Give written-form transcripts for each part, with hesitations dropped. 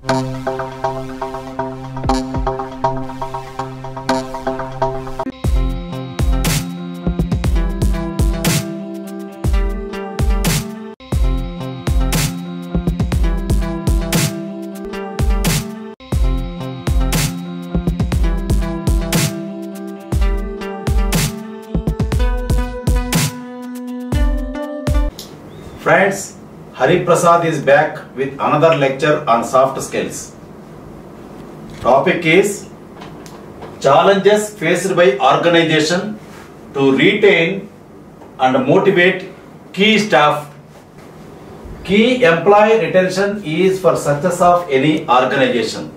Friends, Hari Prasad is back with another lecture on soft skills. Topic is challenges faced by organization to retain and motivate key staff. Key employee retention is for success of any organization.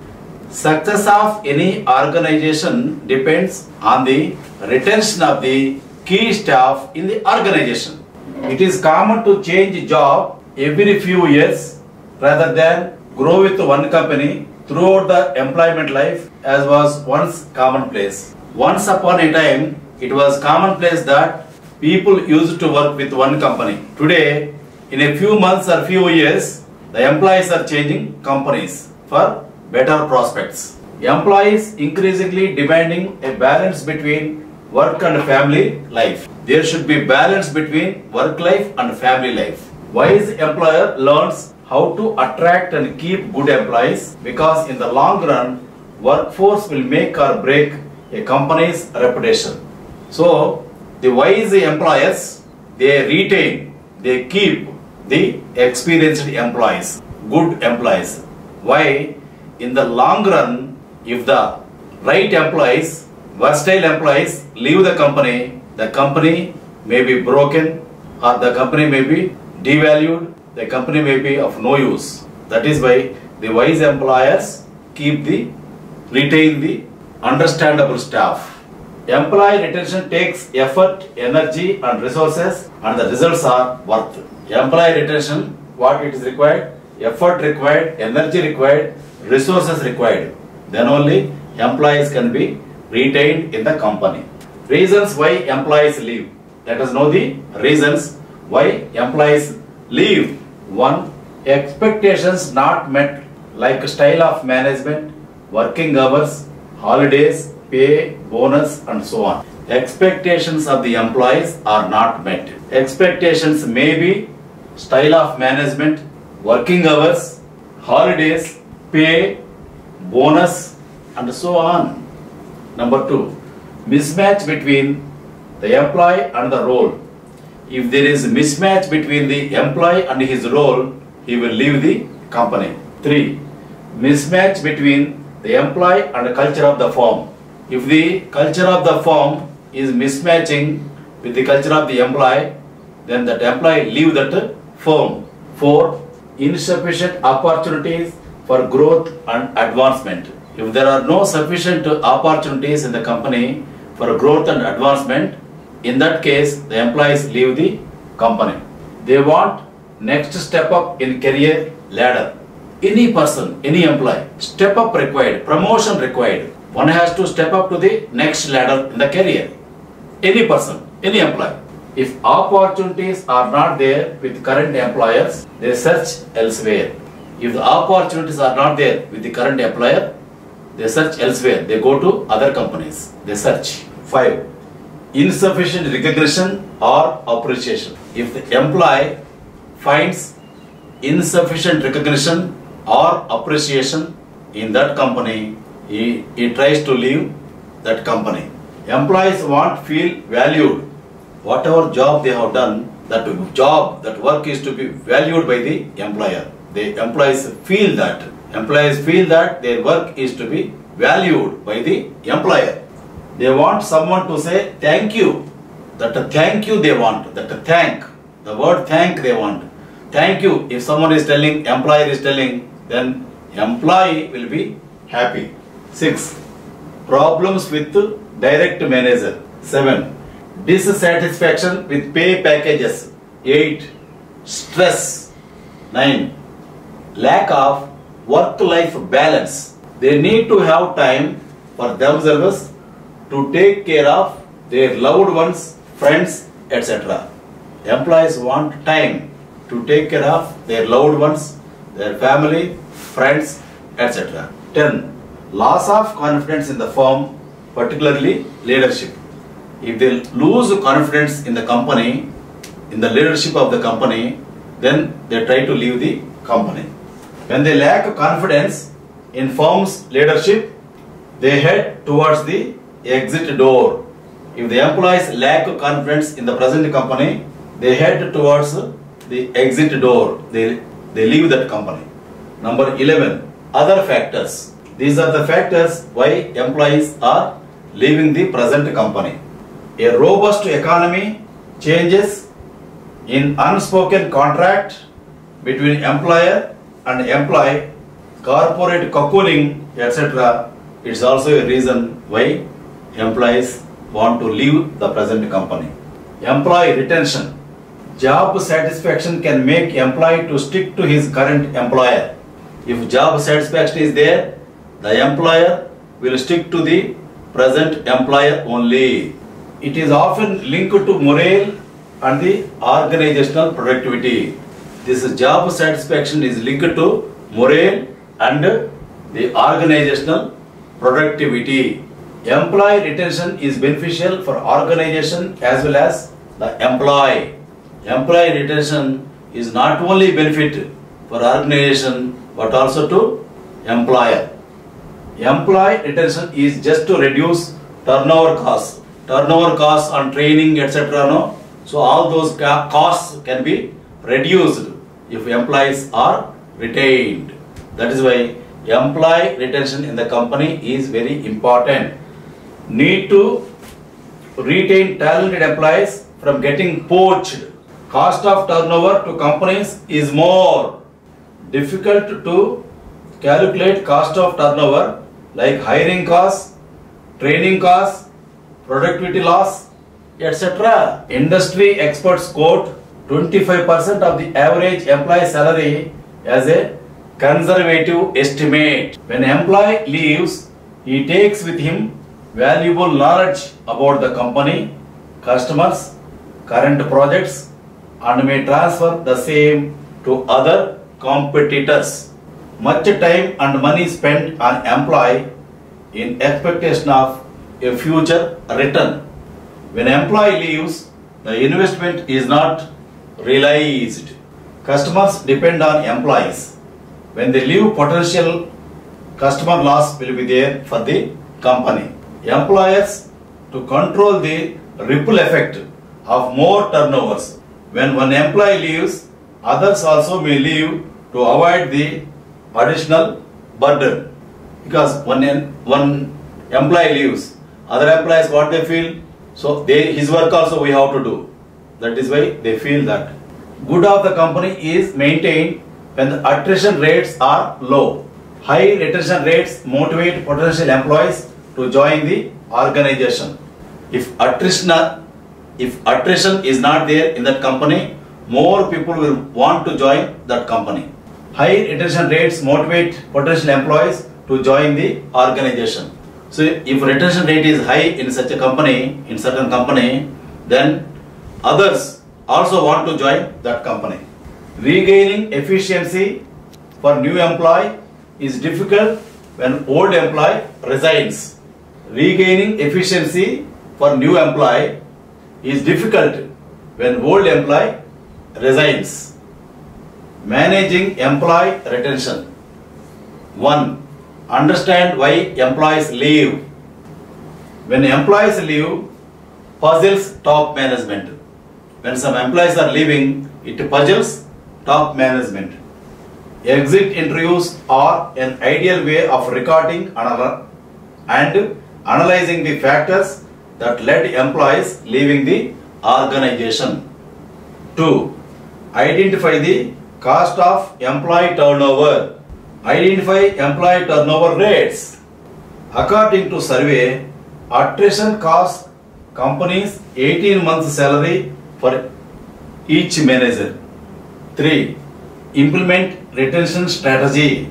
Success of any organization depends on the retention of the key staff in the organization. It is common to change job every few years rather than grow with one company throughout the employment life, as was once commonplace. Once upon a time, it was commonplace that people used to work with one company. Today, in a few months or few years, the employees are changing companies for better prospects. Employees increasingly demanding a balance between work and family life. There should be balance between work life and family life. Wise employer learns how to attract and keep good employees, because in the long run, workforce will make or break a company's reputation. So, the wise employers, they retain, they keep the experienced employees, good employees. Why? In the long run, if the right employees, versatile employees leave the company may be broken, or the company may be devalued, the company may be of no use. That is why the wise employers retain the understandable staff. Employee retention takes effort, energy and resources, and the results are worth. Employee retention, what it is required? Effort required, energy required, resources required. Then only employees can be retained in the company. Reasons why employees leave. Let us know the reasons why employees leave. 1. Expectations not met, like style of management, working hours, holidays, pay, bonus and so on. Expectations of the employees are not met. Expectations may be style of management, working hours, holidays, pay, bonus and so on. Number 2. Mismatch between the employee and the role. If there is a mismatch between the employee and his role, he will leave the company. 3. Mismatch between the employee and the culture of the firm. If the culture of the firm is mismatching with the culture of the employee, then that employee leave that firm. 4. Insufficient opportunities for growth and advancement. If there are no sufficient opportunities in the company for growth and advancement, in that case, the employees leave the company. They want next step up in career ladder. Any person, any employee, step up required, promotion required. One has to step up to the next ladder in the career. Any person, any employee. If opportunities are not there with current employers, they search elsewhere. If the opportunities are not there with the current employer, they search elsewhere. They go to other companies. They search. 5. Insufficient recognition or appreciation. If the employee finds insufficient recognition or appreciation in that company, he tries to leave that company. Employees feel valued. Whatever job they have done, that work is to be valued by the employer. The employees feel that. Employees feel that their work is to be valued by the employer. They want someone to say thank you. That thank you they want. That thank. The word thank they want. Thank you. If someone is telling, employer is telling, then employee will be happy. 6. Problems with direct manager. 7. Dissatisfaction with pay packages. 8. Stress. 9. Lack of work-life balance. They need to have time for themselves to take care of their loved ones, friends, etc. Employees want time to take care of their loved ones, their family, friends, etc. 10. Loss of confidence in the firm, particularly leadership. If they lose confidence in the company, in the leadership of the company, then they try to leave the company. When they lack confidence in firm's leadership, they head towards the exit door. If the employees lack confidence in the present company, they head towards the exit door. They leave that company. Number 11. Other factors. These are the factors why employees are leaving the present company. A robust economy, changes in unspoken contract between employer and employee, corporate cocooning, etc. It's also a reason why employees want to leave the present company. Employee retention. Job satisfaction can make employee to stick to his current employer. If job satisfaction is there, the employer will stick to the present employer only. It is often linked to morale and the organizational productivity. This job satisfaction is linked to morale and the organizational productivity. Employee retention is beneficial for organization as well as the employee. Employee retention is not only benefit for organization but also to employer. Employee retention is just to reduce turnover costs. Turnover costs on training, etc. No? So all those costs can be reduced if employees are retained. That is why employee retention in the company is very important. Need to retain talented employees from getting poached. Cost of turnover to companies is more difficult to calculate. Cost of turnover like hiring costs, training costs, productivity loss, etc. Industry experts quote 25% of the average employee salary as a conservative estimate. When an employee leaves, he takes with him valuable knowledge about the company, customers, current projects, and may transfer the same to other competitors. Much time and money spent on employee in expectation of a future return. When employee leaves, the investment is not realized. Customers depend on employees. When they leave, potential customer loss will be there for the company. Employers to control the ripple effect of more turnovers. When one employee leaves, others also may leave to avoid the additional burden. Because one employee leaves, other employees what they feel, so his work also we have to do. That is why they feel that. Good of the company is maintained when the attrition rates are low. High retention rates motivate potential employees to join the organization. If attrition is not there in that company, more people will want to join that company. High retention rates motivate potential employees to join the organization. So if retention rate is high in such a company, in certain company, then others also want to join that company. Regaining efficiency for new employee is difficult when old employee resigns. Regaining efficiency for new employee is difficult when old employee resigns. Managing employee retention. 1. Understand why employees leave. When employees leave, puzzles top management. When some employees are leaving, it puzzles top management. Exit interviews are an ideal way of recording and analyzing the factors that led employees leaving the organization. 2. Identify the cost of employee turnover. Identify employee turnover rates. According to survey, attrition costs companies 18 months salary for each manager. 3. Implement retention strategy.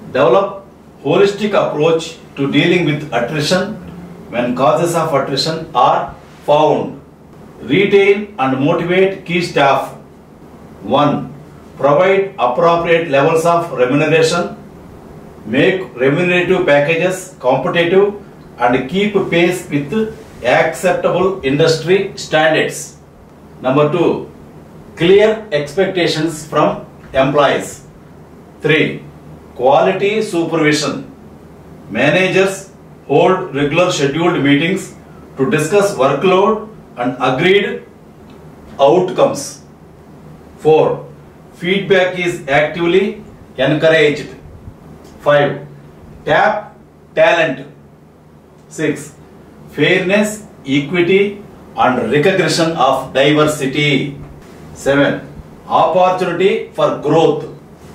Develop holistic approach to dealing with attrition when causes of attrition are found. Retain and motivate key staff. 1. Provide appropriate levels of remuneration. make remunerative packages competitive and keep pace with acceptable industry standards. Number 2, clear expectations from employees. 3, quality supervision. Managers hold regular scheduled meetings to discuss workload and agreed outcomes. 4, feedback is actively encouraged. 5, tap talent. 6, fairness, equity and recognition of diversity. 7, opportunity for growth.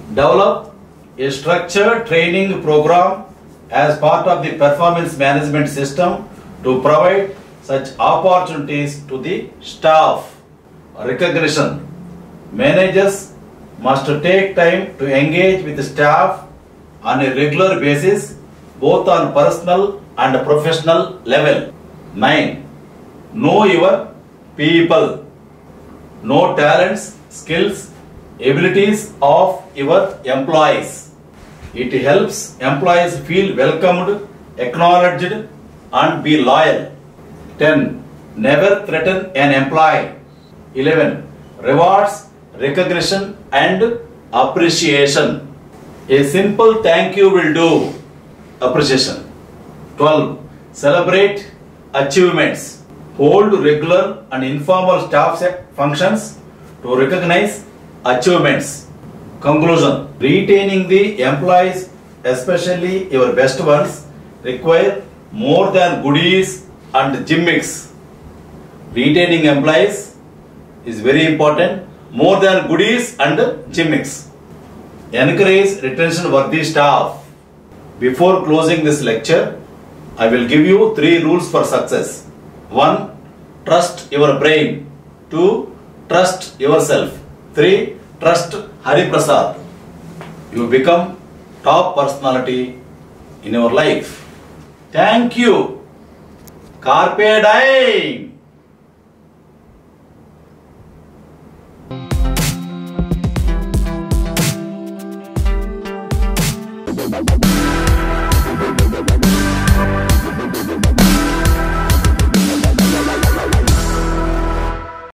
Develop a structured training program as part of the performance management system to provide such opportunities to the staff. Recognition. Managers must take time to engage with the staff on a regular basis, both on personal and professional level. 9. Know your people. Know talents, skills, abilities of your employees. It helps employees feel welcomed, acknowledged and be loyal. 10. Never threaten an employee. 11. Rewards, recognition and appreciation. A simple thank you will do. Appreciation. 12. Celebrate achievements. Hold regular and informal staff functions to recognize achievements. Conclusion. Retaining the employees, especially your best ones, require more than goodies and gimmicks. Retaining employees is very important, more than goodies and gimmicks. Encourage retention worthy staff. Before closing this lecture, I will give you 3 rules for success. 1. Trust your brain. 2. Trust yourself. 3. Trust Hari Prasad. You become top personality in your life. Thank you. Carpe diem.